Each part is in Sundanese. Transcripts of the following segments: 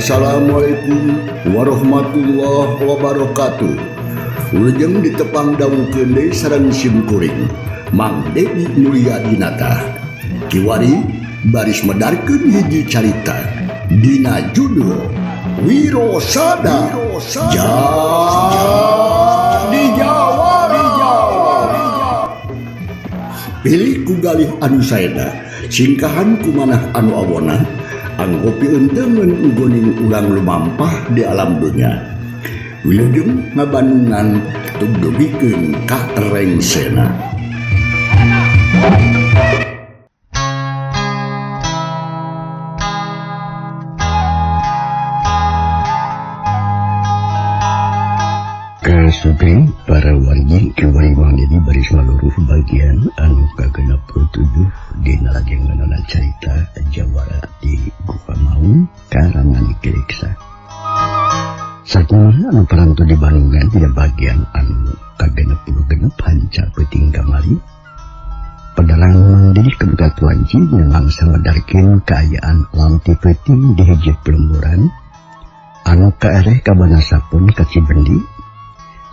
Assalamualaikum warahmatullahi wabarakatuh. Ulujeng ditepang daun kende sareng simkuring Mang Dedi Mulia Dinata kiwari baris medarkeun hiji carita dina judul Wirosada Jadi Jawara. Pilih ku galih anu saena singkahan kumanah anu awona anggopi enteun ugoning ulang lumampah di alam dunia. Wilujeng ngabanungan tugdugikeun ka rengsena. Kasugeng para wargi kiwari Mang Dedi baris maluruh bagian anu kagenep 7 dina lajengan carita Jawara di Gupa Maung karangan Ikiriksa. Sakumaha anu parantu dibangungan tina bagian anu kagenep 10 panca peuting kamari. Padalang Mang Dedi kebuka tuanci mangsa medarkeun kaayaan lamti peuting di hiji pelemburan anu kaereh kabanasapun ka Cibendi.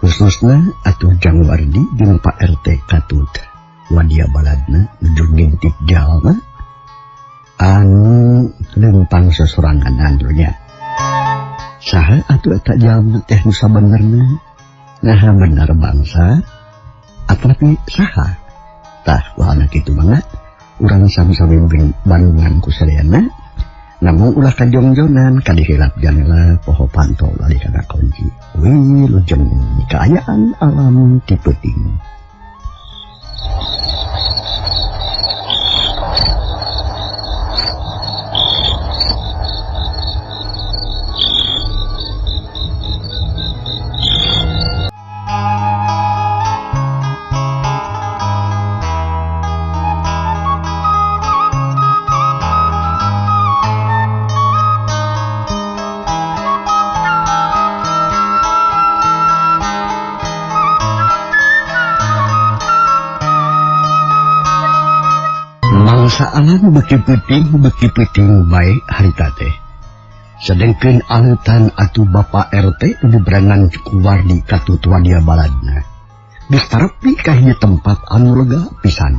Khususnya atuh Jangwardi jeung Pak RT Katut wadia baladna nuju ngintik jalma anu leumpang sosorangan nya. Saha atuh eta jalma teh nu sabenerna? Nah bener bangsa atrapi saha? Tah wahana kitu mangga urang sami-sami bandungan ku sadeana namun ulah kajongjonan kadihilap janela poho pantol ali kana kunci. Wilujeng kaayaan alam ti peuting. Saalan beki peuting bae harita teh. Sedengkeun aleutan atuh Bapak RT nu berangan Wardi Katut wadia baladna. Geus tarepi ka hiji tempat anu lega pisan.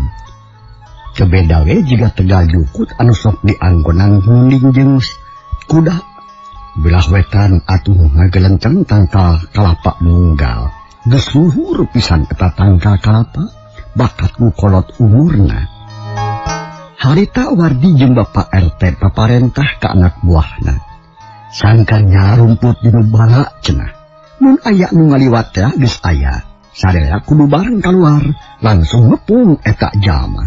Kebeda we jiga tegal jukut anu sok dianggonang hunding jeung kuda. Belah wetan atuh ngagelenceng tangkal kalapa nunggal. Geus luhur pisan eta tangkal kalapa bakat ku kolot umurna. Harita Wardi jeung Bapak RT paparentah ka anak buahna. Sangkanya rumput dinu bala cenah. Mun aya nu ngaliwat teh geus aya. Sadaya kudu bareng kaluar langsung ngepung eta jalma.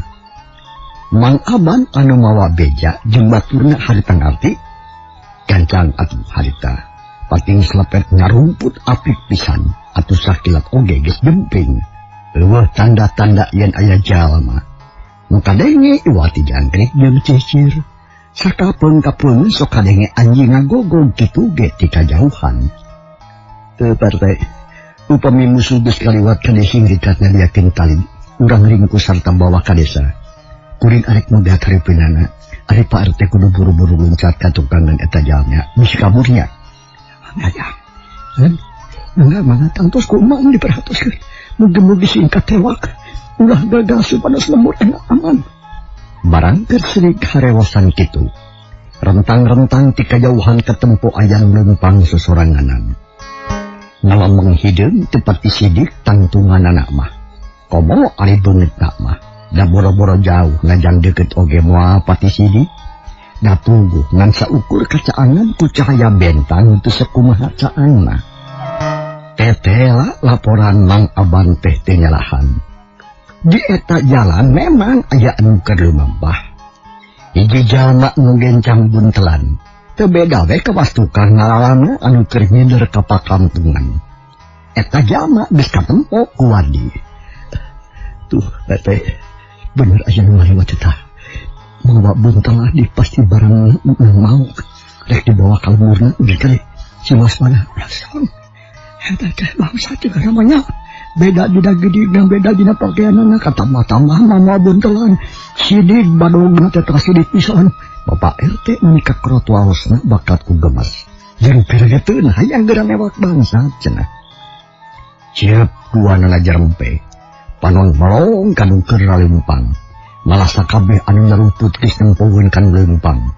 Mang Aban anu mawa beja jeung baturna harita ngarti. Gancang atuh harita. Pating slepet ngarumput apik pisan atuh sakilat oge geus gemping. Eueuh tanda-tanda yen aya jalma. Muka denge iwati jangkrik jeung cicir. Sakapeung-kapeung sok kadenge anjing ngagogog kitu ge ti kajauhan. Teu Partai, upami musuh geus kaliwat ka desa ngirikat ngaliakeun tali, urang ringku sarta bawa ka desa. Kuring arek muda haripeunana, ari Pak RT kudu buru-buru loncat ka tukangan eta jalma, bisi kaburnya. Aya. Enggak mana tangtos ku emang diperhatoskeun. Mugi-mugi singkat tewak. Ulah gagal supados lemur enak aman. Barang kerserik harewasan kitu. Rentang-rentang ti kajauhan ketempo ayang leumpang sosoranganan. Ngalameng hideung tempat isidik tangtunganana mah. Komo ari beungeutna mah. Da boro-boro jauh ngajang deukeut oge moal pati sidik. Da tunggu ngan saukur kacaangan ku cahaya bentang teu sakumaha caangna. Tetela laporan Mang Aban teh teu nyalahan. Di eta jalan memang aya anu keur lumampah. Hiji jalma nu gencang buntelan. Teu beda we kawastukan ngalalana anu keur nyender ka pakampungan. Eta jalma geus katempo ku Wardi. Tuh, Tete, bener aya nu ngaliwat eta. Mawa buntelan di pasti barang mau. Rek dibawa ka lemurna udah kali. Si waspada langsung. Eta teh bangsa teh namanya. Beda dina gede dan beda dina pakaianana katambah-tambah mama buntelan sidik badogna teh sidik pisan. Bapak RT menikah krot waosna bakat ku gemas jeung piregeteun hayang geura mewak bangsa cenah. Ciep dua nalajar empe, panon melong kanu keur leumpang, malah sakabeh anu nyarumput geus nempoeun kan leumpang.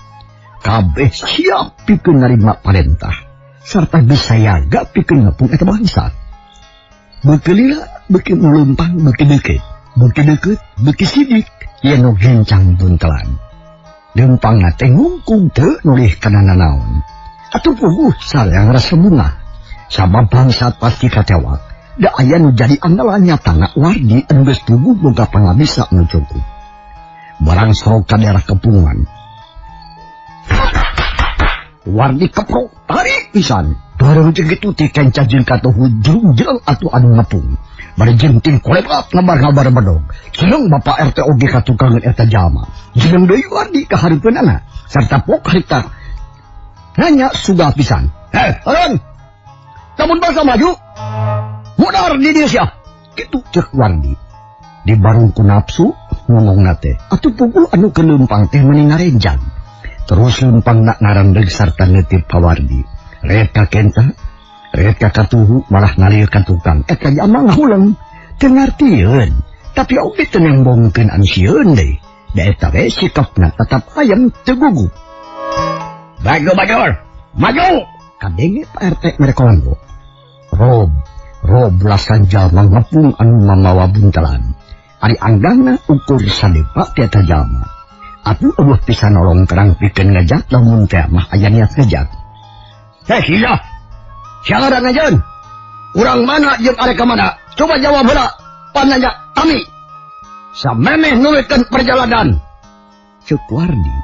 Kabeh siap pikeun narima parentah, sarta bisa yaga pikeun ngepung eta bangsa. Beuki lila, beuki leumpang, beuki deukeut, beuki sidik, yen nu gencang buntelan. Leumpang na teh ngungkung teu nulih kana nanaon. Atuh puguh sareang rasa bunga, sabab bangsa pasti katewak. Da aya nu jadi andalan nyatana Wardi anu geus puguh boga pangabisa anu cukup. Barang sok ka daerah kepungan. Wardi keprok tarik pisan. Barang jeung ti kenca jeung katuhu jeung atuh anu ngepung. Bari jeung tim kolebat ngabar-ngabar bedog. Jeung Bapak RT oge katukangan eta jalma. Jeung deui Wardi ka hareupeunana sarta pok harita. Nanya sugah pisan. Aran. Lamun bangsa maju mudar di dia sia. Kitu cek Wardi. Di barungku nafsu ngomongna teh. Atuh pukul anu keur leumpang teh meuni ngarenjang. Terus leumpang nak ngarandeg sarta neutip ka Wardi. Ret ka kenta, ret ka katuhu malah ngalir ka tukang. Eta jalma ngahuleng teu ngartieun, tapi oge teu nembongkeun anu sieun deui. Da eta we sikapna tetap ayem teu gugup. Bajor, maju! Kadenge Pak RT merekondo. Rob belasan jalma ngepung anu mamawa buntelan. Ari anggana ukur sadepa tiata jalma. Atuh eueuh pisan nolong terang pikeun ngajak lamun teh mah aya niat ngajak. Iya. Siapa ada ngajarin? Urang mana jeung arek ka mana? Coba jawab heula. Pananya kami. Samemeh nulikeun perjalanan. Cuk Wardi.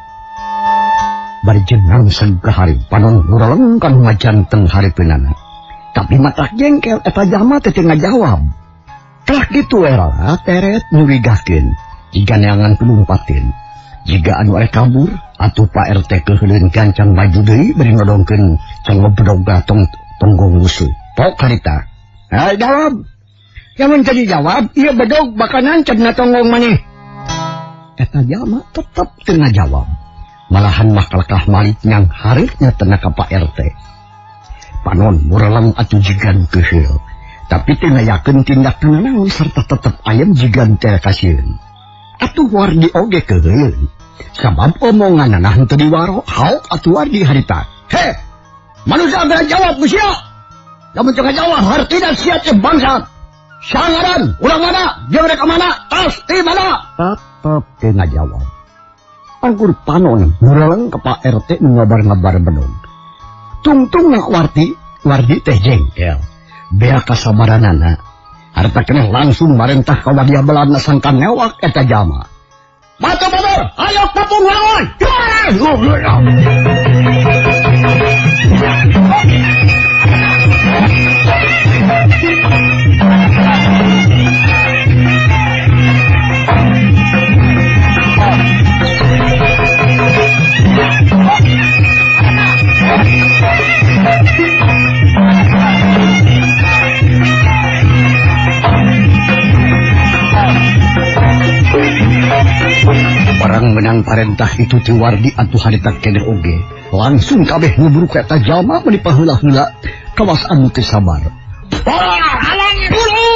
Bari jenang sagahari panon ngureleng kan ngajanteng hareupeunana. Tapi mata jengkel eta jalma teh teu ngajawab. Tah kitu era teret nyurigakeun jiga neangan penumpatin. Jika anu arek kabur atuh Pak RT keuheuleun gancang maju deui bari nodongkeun conggo bedog gatong tonggong musuh. Pok harita. Jawab. Yang menjadi jawab, ieu bedog bakal nancep na tonggong maneh. Eta jalma tetep teu ngajawab. Malahan mah kalakah malik nyang hareutnya teu ka Pak RT. Panon mureleng atuh jigan keuheul. Tapi teu ngayakeun tindak naon sarta tetep ayem jigan teh kasieun. Atuh Wardi oge keuheul. Sabab omonganna henteu diwaro, hauk atuh Wardi harita. Manusia geura jawab ku sia. Lamun teu ngajawab hartina sia teh bangsa. Sangaran, urang mana? Jeung rek ka mana? Pasti mana? Tetep teu ngajawab. Anggur panon mureleng ka Pak RT nu ngabar-ngabar bedog. Tungtung na Wardi teh jengkel. Bea kasabaranana. Harta keneh langsung marentah ka wadia beladna sangkan newak eta jalma. Matu batur, ayo kapung lawan. Barang menang parentah itu ti Wardi atuh harita keneh oge. Langsung kabeh nguburu ka eta jalma meni paheula-heula kawas anu teu sabar. Alangi dulu.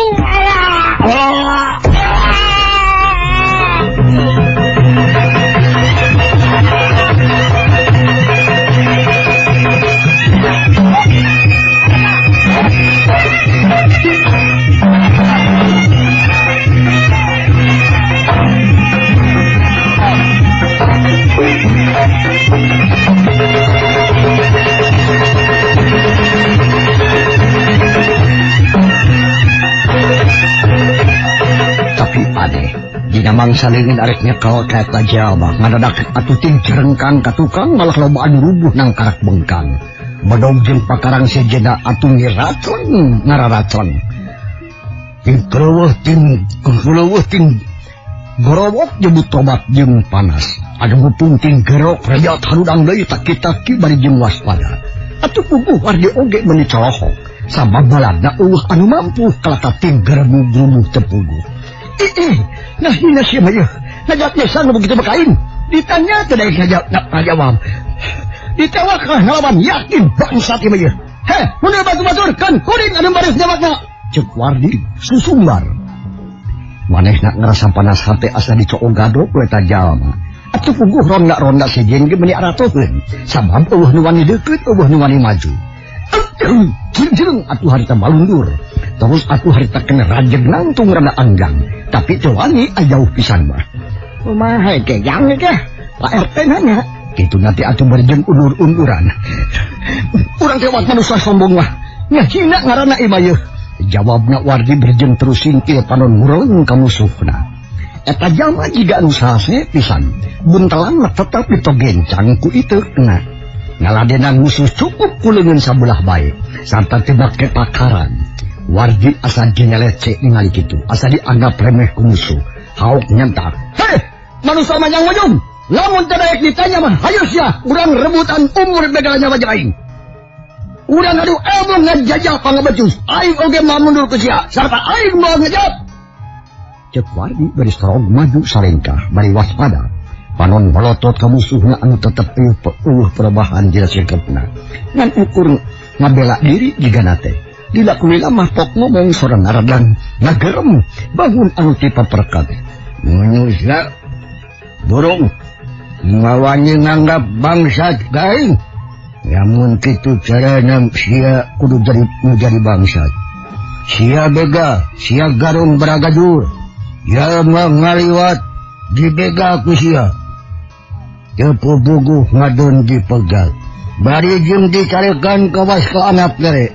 Dina mangsa leungeun arek nyekel ka eta jalma ngadadak atuh ting cerengkang ka tukang malah loba anu rubuh nang karak bengkang. Bedog jeung pakarang sejena atuh ngararacon. Ting keleuweuh ting gorowok jeung tobat jeung panas. Anu ngupung ting gerok rejat harudang deui taki-taki bari jeung waspada. Atuh puguh Wardi oge meuni colohok. Sabab baladna eueuh anu mampu kalata ting geremu-geremu teu puguh. Nah ini siya mayo. Najak niya saan begitu makain. Ditanya tadai ngajawab. ditewaklah ngelawan yakin bangsa ti ieu. Heh, mun batur-batur kan kuring anu baris jawabna. Cek Wardi susumbar. Manehna ngerasa panas hate asa dicoogado ku eta jalma. Atuh puguh ronda-ronda sejen ge meuni aratoheun. Sabab eueuh nu wani deukeut, eueuh nu wani maju. Jeung atuh harita balundur. Terus atuh harita kena rajeg nangtung rada anggang. Tapi teu wani ajauh pisan mah. Kumaha ge jang ge? Pak RT nanya. Kitu nanti atuh berjeng undur-unduran. Urang teh manusia sombong mah. Nya hina ngaranna imah yeuh. Jawabna Wardi berjeng terus singkil panon mureng ka musuhna. Eta jalma jiga anu sase pisan. Buntelan tetep ditogencang ku iteukna. Ngaladenan musuh cukup kuleungeun sabelah bae sarta teu make pakaran. Wardi asa dingelece ningali kitu, asa dianggap remeh ku musuh. Hauk nyentak. Heh, manusia manyang wajung. Lamun teu daek ditanya mah hayu sia urang rebutan umur begalanya wajah aing. Urang adu emong ngajajah pangabecus. Aing oge mah mundur ke sia sarta aing mau ngejawab. Cek Wardi bari strong maju salengkah bari waspada. Panon melotot ka musuhna anu tetep eueuh perubahan dina sikepna. Ngan ukur ngabela diri jigana teh. Dila kulila mah pok ngomong sorang ngaradang ngagerem bangun anu ti paperkat. Manusia burung ngawani nganggap bangsa gaing. Namun kitu carana sia kudu jadi bangsa. Sia bega, sia garung beragadur. Ya mah ngaliwat dibega ku sia. Teu puguh ngadon dipegal. Bari jeung dicarekan kawas ka anak dere.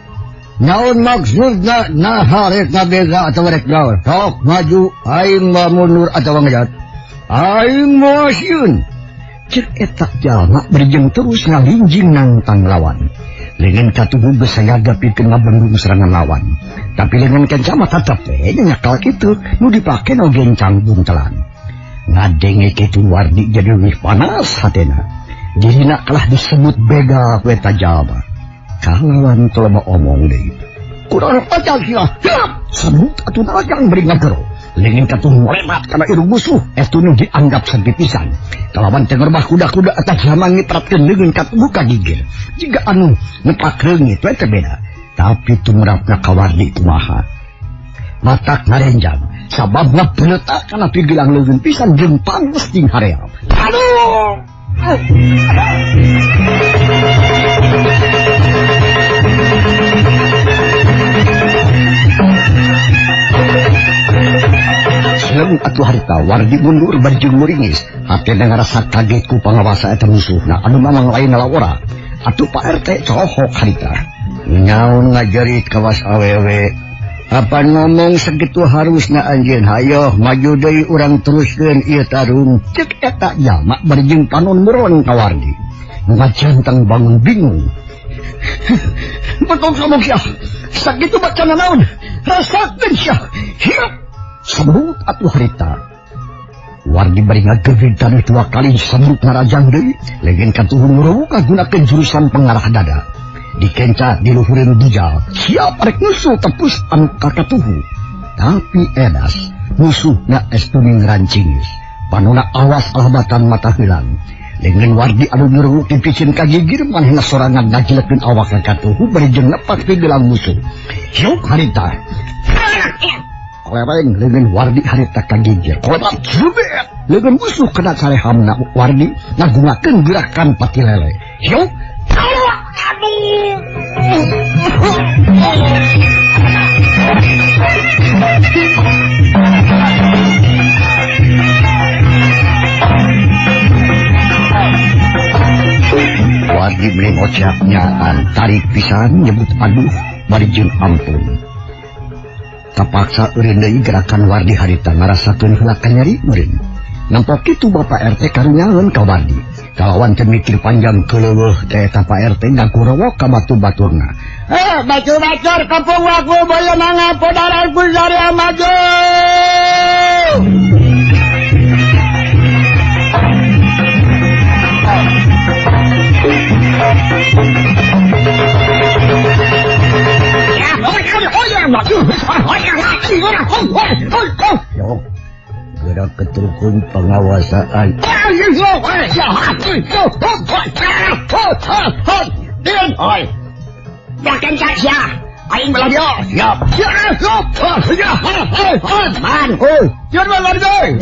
Naon maksudna naha rek ngabega atawa rek gaul. Sok maju aing mah mundur atawa ngajat. Aing mah sieun. Cek etak jalma berjeng terus ngalinjing nantang lawan. Lengan katuhu besayaga pikeun ngabendung serangan lawan. Tapi lengan kencama tetep nyakal kitu nu dipake no gencang buntelan. Ngadenge kitu Wardi jadi lebih panas hatena. Dirina kalah disebut bega ku eta jalma. Kalawan teu mah omong deui. Kurang pacal sia. Sabut atuh najang beri ngagero. Lengan katuh moremat kana irung musuh etu nu dianggap saged pisan. Kalawan teu ngerbah kuda-kuda eta jalma ngitratkeun leungeun katuh ka gigir. Jiga anu nepak reungit we teh beda. Tapi tumrapna ka Wardi kumaha. Matak ngarenjang sababna beuletak kana pigilang leungeun pisan jeung panas ting haream. Aduh! Selem atuh harita Wardi mundur berjeng muringis. Hatena ngarasa kaget ku pangawasa eta musuhna anu mamang lain ngalawora. Atuh Pak RT cohok harita. Nyaun ngajarit kawas awewe. Apa ngomong segitu harusna anjeun hayo maju deui urang teruskeun ieu tarung. Cek eta jalma berjeng panon muron ka Wardi. Ngajantang bangun bingung. Betul sama sia. Sakitu bacana naon? Rasakeun sia. Hiap. Sabut atuh harita. Wardi bari ngageged dua kali sabut ngarajang deui. Legen katuhu nguruw kagunakeun jurusan pengarah dada. Dikencat di luhureun dijal. Siap arek musuh tepus anu kakatuhu. Tapi edas musuhna estuning rancingis. Panona awas alabatan mata hilang. Dengan Wardi anu nyuruh dipicin kagigir manehna sorangan ngajelekeun awak kakatuhu bari jeung nepak ti gelang musuh. Hiuk harita. Lereng leungeun Wardi harita kagigir. Kotak jubet. Leungeun musuh kena carehamna Wardi ngagungakeun gerakan pati lele. Hiuk. Wardi melengocaknya tarik pisan nyebut aduh bari jeung ampun. Kapaksa eureun deui gerakan Wardi harita ngarasakeun heula kanyari meureun. Nampok kitu Bapak RT karunyaeun ka Wardi. Kalawan teu mikir panjang keuleuweuh teh eta Pak RT ngakurowok ka batu-baturna. Batu-batur kampung aku boyo mangga podaranku sari maju. Gerak keturkun pengawasan. yakin saja aing bela dia siap man jangan bela dia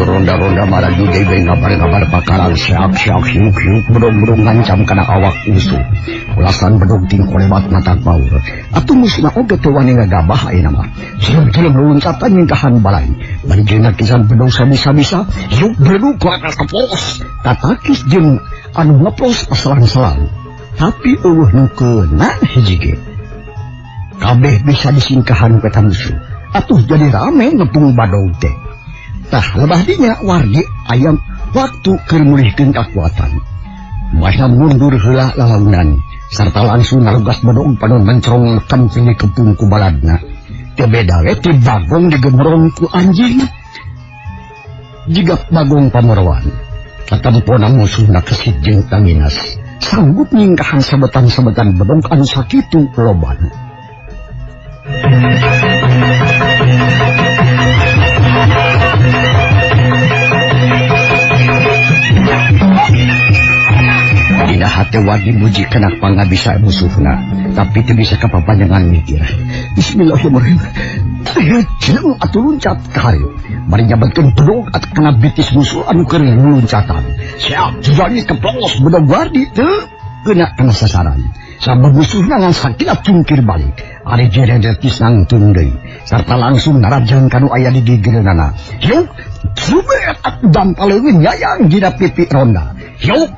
ronda-ronda maraju debe ngabar-ngabar bakalan siap-siap hiuk-hiuk bedong-bedong ngancam kana awak musuh. Ulasan bedong ting kolewat mata baur. Atuh musuhna oge teu wani ngagabah ayeuna mah. Silem-silem loncatan nyingkahan balai. Banjirna kisan bedong sabisa-bisa hiuk bedong ku atas kepos. Tatakis jeung anu ngeplos asalan-salan. Tapi eueuh nu keuna hiji ge. Kabeh bisa disingkahan ku eta musuh. Atuh jadi rame ngepung badog teh. Tah lebah dinya wargi ayam waktu keur mulihkeun kakuatan. Masa mundur heula lalaunan sarta langsung nalugas bedog panon mencrong nekan pilih kepung ku baladna. Teu beda we ti bagong digemrong ku anjing. Jiga bagong pameroan katampona musuhna kesit jeung tanginas sanggup nyingkahan sabetan-sabetan bedog anu sakitu loban. Dina hati wadi muji kenak pangabisa musuhna, tapi teu bisa kapapanjangan mikir. Bismillahirrahmanirrahim. Ayo jeneng atuh luncat ka hareup. Bari nyabetkeun bedog at kana bitis musuh anu keur luncatan. Siap jadi keplos bedog wadi teu kena kana sasaran. Sabab musuhna ngan sakilat cungkir balik. Ari jeredetis nangtung deui sarta langsung narajang kanu aya di gigireunana. Hiuk subet atuh dampaleun nyayang dina pipi ronda. Hiuk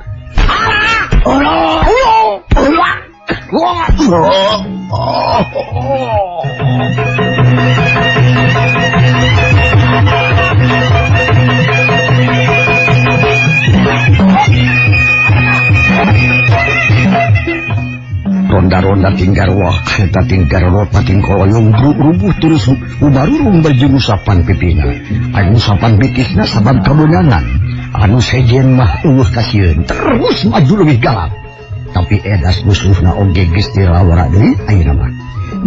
ronda-ronda tinggal wah eta tinggal ropa tingkoloyong rubuh terus ubarurung berjeng usapan pipina anu usapan bitisna sabab kabunangan anu sejen mah kasieun terus maju lebih galak tapi edas musuhna oge geus dirawara deui ayeuna mah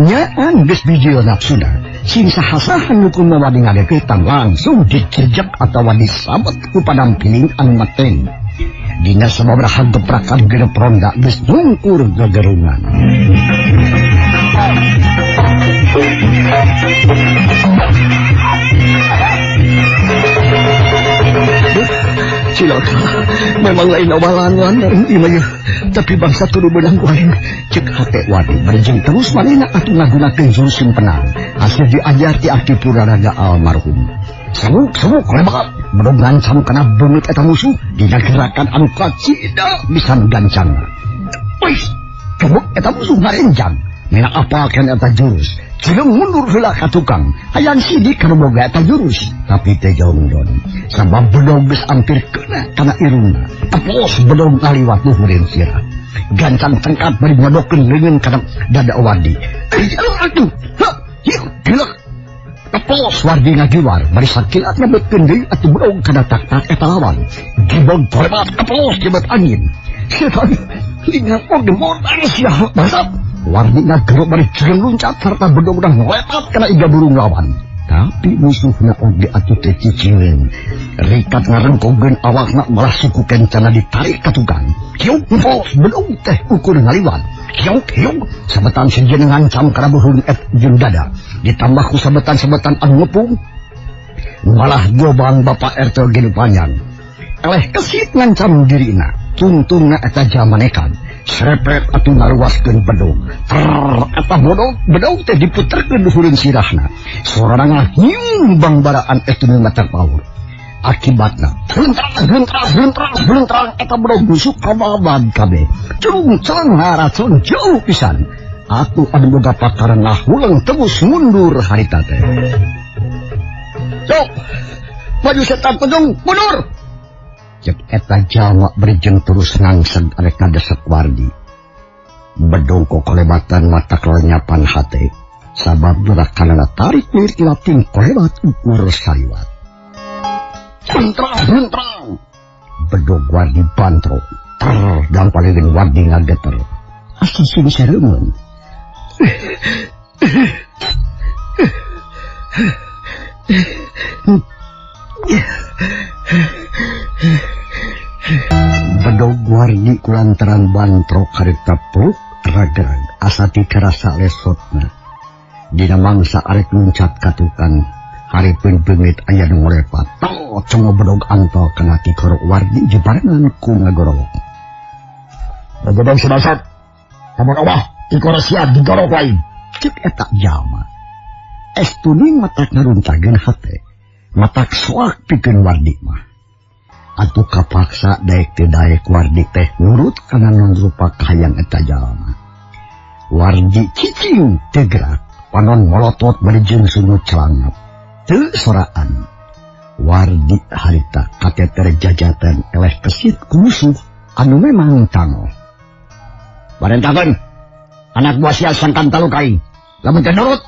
nyaan geus bijil nafsuna sing saha-saha nukum wadi ngadeukeutan langsung dicerjek atawa disabet ku padampiling anu mateng. Dina sababaraha geprakan genep ronda geus nungkur gagerungan. Cilaka, memang lain awalan imanya, tapi bangsa kudu benang kuaing cek hate wadi berjeng terus manehna atuh ngagunakeun jurus simpenan hasil diajar ti akti puranaga almarhum. Sabuk lebat bedog ngancam kana beungeut eta musuh dina gerakan anu kacida bisa gancangna. Wih, kebuk eta musuh ngarenjang mena apalkeun eta jurus. Cileng mundur heula ka tukang hayang sidik kana boga eta jurus tapi teh jongdon sabab bedog geus ampir kena kana irungna. Tepos bedog ngaliwat luhureun sirah. Gancang tengkat bari nyodokeun leungeun kana dada wadi. Aduh, gila. Tepos wardi ngagiwar bari sakilat nyabetkeun deui atuh bedog kana tak-tak eta lawan. Gibog tolebat tepos jebet angin. Setan lingan oge modal sia basap. Wardi ngagero bari jeung luncat sarta bedog urang ngelepat kana iga burung lawan. Tapi musuhna oge atuh teh cicileun. Rikat ngarengkogeun awakna malah suku kencana ditarik ka tukang. Hiuk pos bedog teh ukur ngaliwat. Hiuk sabetan sejen ngancam kana buhung jeung dada. Ditambah ku sabetan-sabetan anu ngepung. Malah gobang Bapak RT gini panjang. Eleh kesit ngancam dirina. Tungtungna eta jamanekan. Serepet atuh ngaluaskeun bedog. Eta bedog teh diputerkeun luhureun sirahna. Sorangan nyumbang baraan eta nu matak paur. Akibatna hentras eta bedog busuk kababad kabeh. Cungcang haracun jauh pisan. Atuh anu boga pakaran ngahulang tebus mundur harita teh. Sok, maju setan pedung mundur. Cek eta jalma berjeng terus ngangseg arek ngadesek wardi. Bedog kolebatan mata kelenyapan hate sabab gerakanana tarik lirik lating kolebat ukur saliwat. Bentrang. Bedog Wardi bantrok. Dan paling Wardi ngageter. Asa sing seremen. Bedog Wardi kulantaran bantrok karek tapuk ragerag asati kerasa lesotna. Dina mangsa arek luncat katukan haripun bengit aya nu ngorepat. Tong cengo bedog antol kena ti korok Wardi jebarengan ku ngagorok. Bedog sedasat. Kamu Allah ti korok siap digorok lain. Cek eta jalma. Estuning matak ngaruntageun hate. Matak soak pikeun Wardi mah. Atuh kapaksa daek teu daek Wardi teh nurut kana non rupa kahayang eta jalma. Wardi cicing teu gerak, panon molotot bari jeung sungut celangap. Teu soraan. Wardi harita kateter jajatan eleh kesit ku musuh anu memang tangol. Barentakeun anak buah sia sangkan talukai. Lamun teu nurut,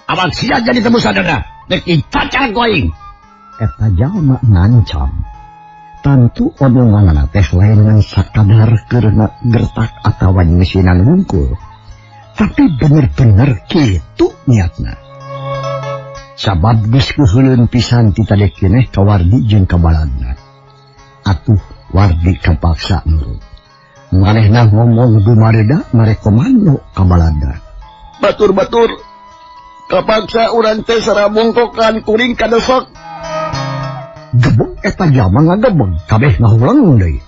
abang sia jadi tebusadana. Dek dicacar ku aing. Eta jalma ngancam. Tentu omonganna teh lain ngan sakadar keurna gertak atawa mesinan wungkul. Tapi bener-bener kitu niatna. Sabab geus kuheuleuun pisan ti tadi keneh ka Wardi jeung ka baladna. Atuh Wardi kapaksa nurut. Manehna ngomong dumareda mere komando ka baladna. Batur-batur. Kapaksa urang teh sarabongkokan kuring kadesok. Gebeg eta jalma ngagebeg kabeh ngahulang deui.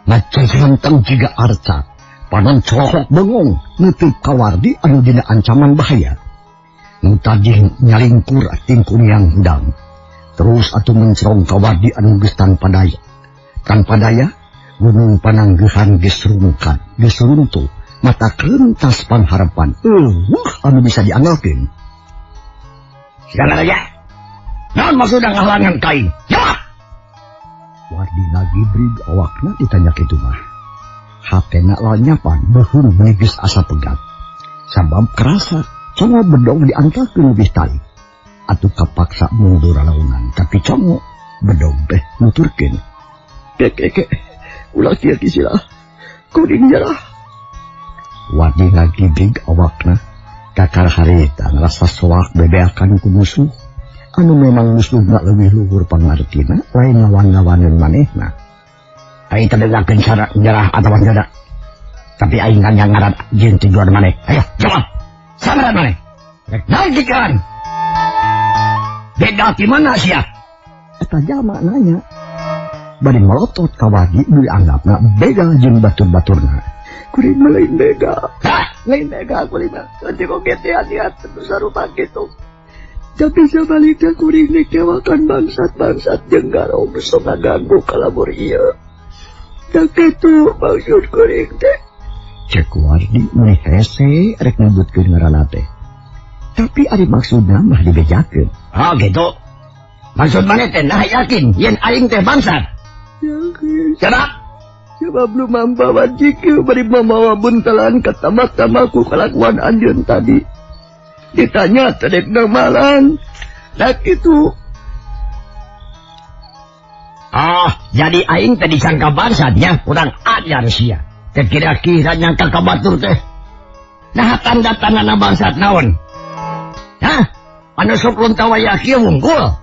Ngacengenteng jiga arca, panon colohok bengong neuteuk ka Wardi anu dina ancaman bahaya. Nu tadi nyalingkur tingkung yang hudang. Terus atuh mencrong ka Wardi anu geus tanpa daya. Tanpa daya, gunung pananggehan geus rungkat, geus runtuh, mata kerentas pangharapan. Anu bisa dianggelkeun. Segala aja. Naon maksudna ngahalangan kain? Jawab! Wardi lagi brig awakna ditanya kitu mah. Hatena lanyapan beuheung geus asa pegat. Sabab kerasa congo bedog diangkakeun lebih tali. Atuh kapaksa mundur launan, tapi congo bedog teh nuturkeun. Kek, ulah kieu kisilah. Kuring jarah. Wardi lagi brig awakna. Kakal harita ngerasa soak bebeakan ku musuh. Anu memang musuhna leuwih luhur pangartina lain lawan-lawaneun manehna. Aing teu dadakeun cara nyerah atawa nyada. Tapi aing nganyang ngaran jeung tujuan maneh. Ayo jawab. Sabaraha maneh? Rek naon pikiran? Beda ti mana sia? Eta jalma nanya. Bari melotot ka Wardi nu dianggapna begal jeung batur-baturna. Kuring mah lain begal. Lain begal kuring mah. Teu oge teh hati-hati sarupa kitu. Tapi sebaliknya kuring dikewakan bangsat-bangsat jeung garong sok ngaganggu kalabur ieu. Tak itu maksud kuring teh. Cek Wardi mulai hese rek nyebutkeun ngaranna teh. Tapi ari maksudna mah dibejakeun. Oh gitu. Maksud maneh teh nah yakin yen aing teh bangsat. Yakin. Kenapa? Sebab lu mambawa jikeu bari mamawa buntelan ka tamak-tamaku kalakuan anjeun tadi. Ditanya tadek namalan. Tak itu. Jadi aing tadi sangka bangsatnya kurang ajar sia. Kira-kira nyangka ka batur teh. Nah tanda-tandana bangsat naon? Hah? Anu sok luntawaya kieu wungkul.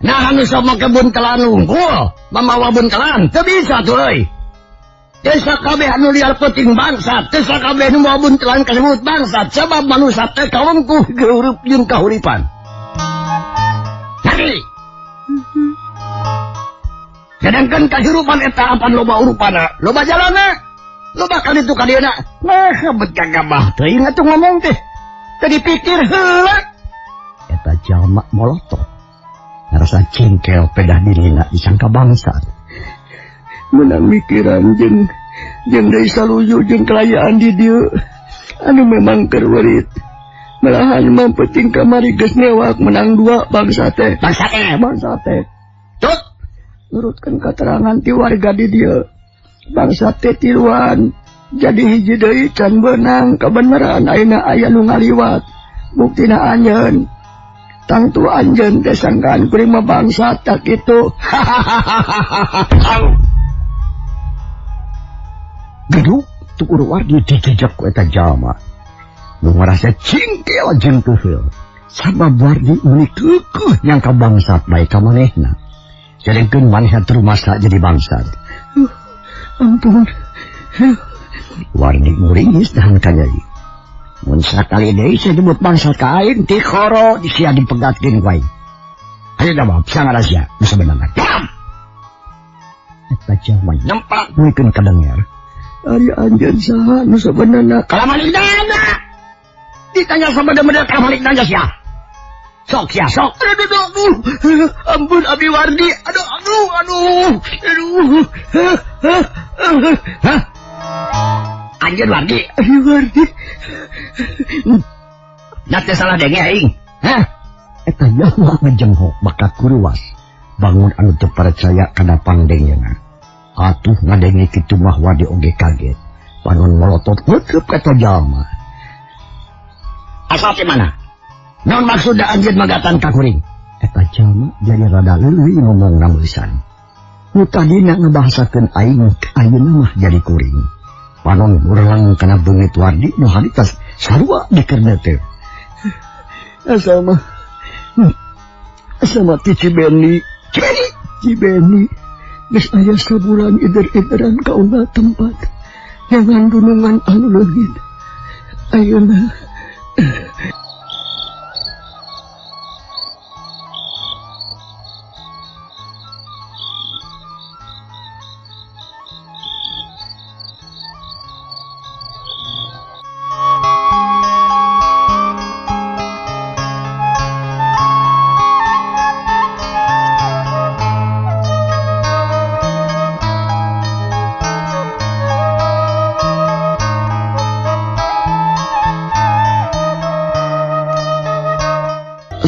Nah anu sok make buntelan wungkul, mamawa buntelan teu bisa tuh euy. Teu sakabeh anu liar peuting bangsat, teu sakabeh nu mawa buntelan kasebut bangsat, sabab manusia teh kawengkuh geurup jeung kahuripan. Ngerti? Sedangkan kahirupan eta apan loba urupana, loba jalana, loba kali itu kadieuna. Nah, bet kagabah teuing atuh ngomong teh. Teu dipikir heula. Eta jalma molotot. Ngarasa cingkel pedah dirina disangka bangsat. Menang mikiran jeung deui saluyu jeung kelayaan di dieu anu memang keur weurit. Malahan mampeting kamari geus newak menang dua bangsa teh. Bangsa teh. Tut nurutkeun keterangan ti warga di dieu. Bangsa teh tiluan. Jadi hiji deui can beunang kabeneran ayeuna aya nu ngaliwat. Buktina anjeun. tangtu anjeun teh sangkaan kuring mah bangsat tak kitu. Geduk tu Wardi dijejak ku eta jalma. Nu ngarasa cingkel jeung teuheul. Sabab Wardi meuli keukeuh nyangka bangsat bae ka manehna. Jadikeun manehna teu masa jadi bangsat. Ampun. Wardi nguringis dahan ka Nyai. Mun sakali deui disebut bangsat ka aing ti khoro disia dipegatkeun wae. Ayo da bab sangarasia nu sabenerna. Eta jalma nyempak mulikeun ka dengar. Ari anjeun saha nu sabenerna? Kalamalikna. Ditanya sama bener-bener kalamalikna sia. Sok ya, sok. Aduh. Ampun Abi Wardi. Aduh. Hah? Anjeun Wardi. Abi Wardi. Nate salah denge aing. Hah? Eta jalma ngajenghok bakat kuruwas. Bangun anu teu percaya kana pangdengeuna. Atuh ngadenge kitu mah Wardi oge kaget. Panon molotot ngeukeub ka eta jalma. Asal di mana? Naon maksudna anjeun magatan ka kuring? Eta jalma jadi rada leuwih ngomongna meusan. Nu tadina ngabahasakeun aing, ayeuna mah jadi kuring. Panon urang kana beungit Wardi nu haritas sarua dikeurna teh. Asal mah ti Cibeni. Geus aya sabulan eder-ederan kaula tempat yang ngandunungan anu leungit. Ayeuna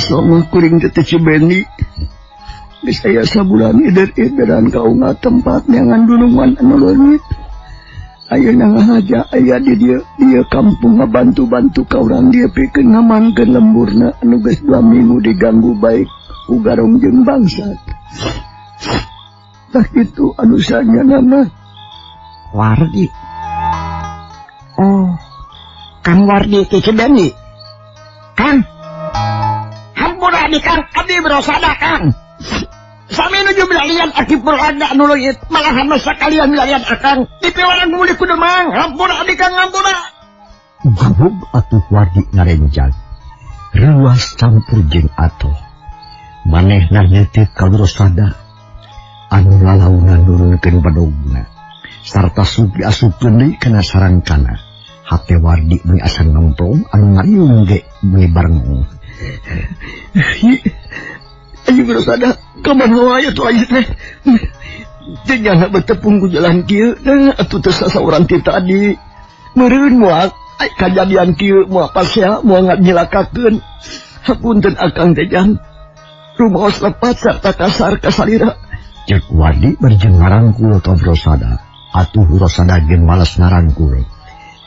Sama kuring teh Cibeni. Geus aya sabulan eder-ederan kaunga tempat neangan dulungan anu leungit. Ayeuna ngahaja aya di dieu kampung ngabantu-bantu ka urang dieu pikeun ngamankeun lemburna anu geus 2 minggu diganggu baik ku garong jeung bangsat. Tah kitu anu sanyanana Wardi. Oh, Kang Wardi teh Cibeni. Kang Kang, abdi berosada Kang. Sami nuju bilalian akipur ada anu leungit, malahan masa kalian bilalian akang. Dipiwaran muli kudu mang, hampura abdi Kang hampura. Gubub atuh Wardi ngarenjang. Ruas campur jeung atuh. Manehna nyeuteup ka berosada. Anu lalaunan nurunkeun badogna. Sarta sugi asupkeun deui kana sarangkana. Hate Wardi meuli asa ngemplong anu ngariung ge meuli bareng. Ayo berosada kaman wae atuh ayeuna teh. Jangan betepung ku jalan kieu atuh teu sasaurang ti tadi. Meureun moal kajadian kieu moal pasea moal nganyilakakeun. Hapunten akang teh jang. Rumaos lepat sarta kasar kasalira. Cek Wardi berjeng ngarangkul ka berosada. Atuh berosada geun males ngarangkul.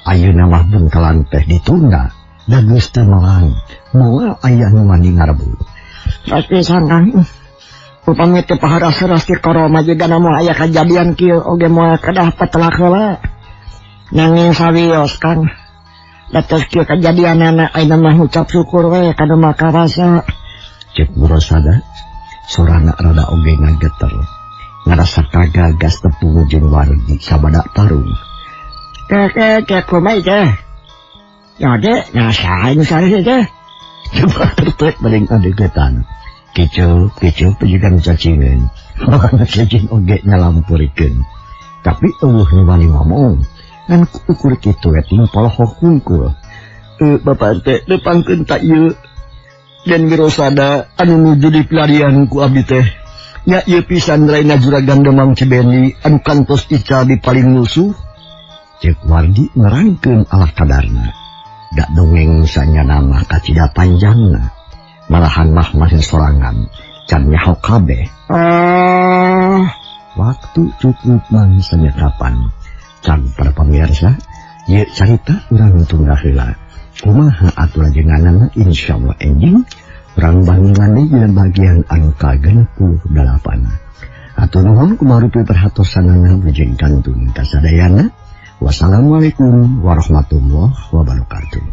Ayeuna mah bengkelan teh ditunda. Dan geus teu melang moal aya nu mandi ngarebut. Pasti sangkang upami teu pahara seras ti koroma jigana moal aya kajadian kieu oge moal kedah petelak heula. Nanging sawios Kang. Datos kieu kajadianana ayeuna mah ngucap syukur we kana makarasa. Cek Burosada sorana rada oge ngageter. Ngarasa kagagas tepung jeung Wardi sabada tarung. Kek kumaha teh? Ya dek, nasain sari deh. Coba tertek paling adegetan. Kicau penjugan cacingan. Makanya cacing oge ngalampurikeun. Tapi nu wani ngomong. Ngan ukur kitu eting polohok hungkul. Bapak teh depangkeun ta ieu. Dan Wirosada anu nuju di pelarian ku abdi teh. Nya ieu pisan lainna juragan Demang Cibeni anu kantos ical di paling musuh. Cek Wardi ngerangkeun alah kadarna. Dak dongeng sanyana mah kacida panjangna. Malahan mah masih sorangan. Can nyaho kabeh. Waktu cukup mangsanya kapan. Can para pemirsa, ieu carita urang tunggal heula. Kumaha aturan jenganana insyaallah ending Perang bangungan di bagian anu ke-68. Atur nuhun kumarupi perhatosanana jeung kantun kasadayana. Wassalamualaikum warahmatullahi wabarakatuh.